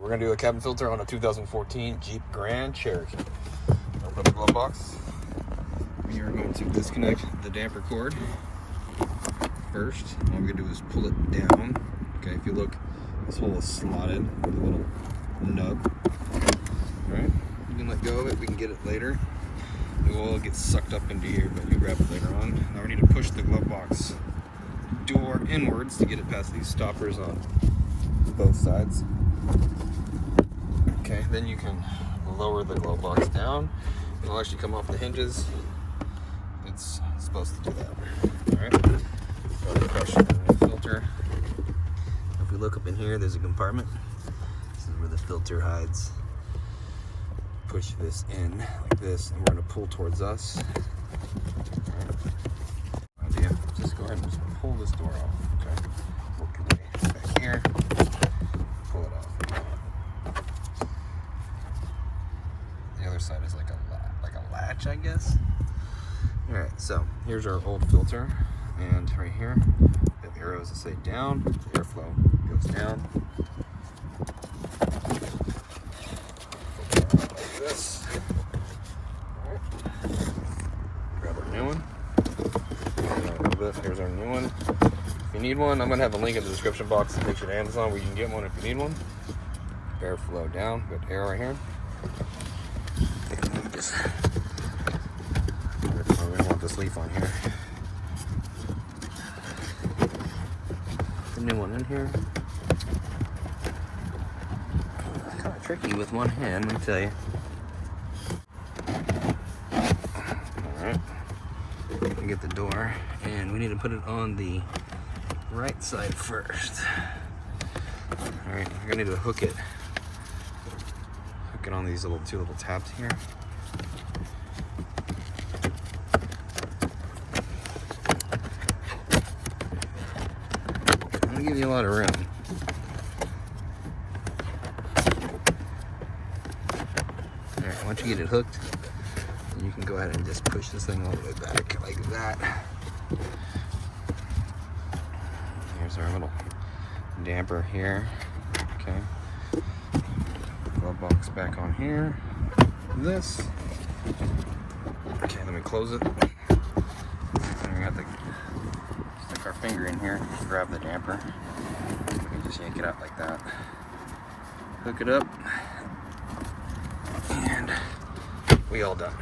We're gonna do a cabin filter on a 2014 Jeep Grand Cherokee. Open up the glove box. We are going to disconnect the damper cord first. All we're gonna do is pull it down. Okay, if you look, this hole is slotted with a little nub. Alright, you can let go of it, we can get it later. It will get sucked up into here, but you grab it later on. Now we need to push the glove box door inwards to get it past these stoppers on both sides. Okay, then you can lower the glove box down. It'll actually come off the hinges. It's supposed to do that. Alright, crush the filter. If we look up in here, there's a compartment. This is where the filter hides. Push this in like this, and we're going to pull towards us. Right. Idea. Just go ahead and just pull this door off. Okay. Work your way back here. Pull it off. The other side is like a latch, I guess. All right. So here's our old filter, and right here, we have arrows that say down. Airflow goes down. This. Right. Grab our new one. Here's our new one. If you need one, I'm going to have a link in the description box that takes you to Amazon where you can get one if you need one. Airflow down. Got air right here. We don't want this leaf on here. The new one in here. It's kind of tricky with one hand, let me tell you. Get the door, and we need to put it on the right side first. All right, we're gonna need to hook it on these two little tabs here. I'm gonna give you a lot of room. All right, once you get it hooked, you can go ahead and just push this thing all the way back like that. Here's our little damper here. Okay. Glove box back on here. This. Okay, let me close it. And we got to stick our finger in here, grab the damper. We can just yank it out like that. Hook it up. And we all done.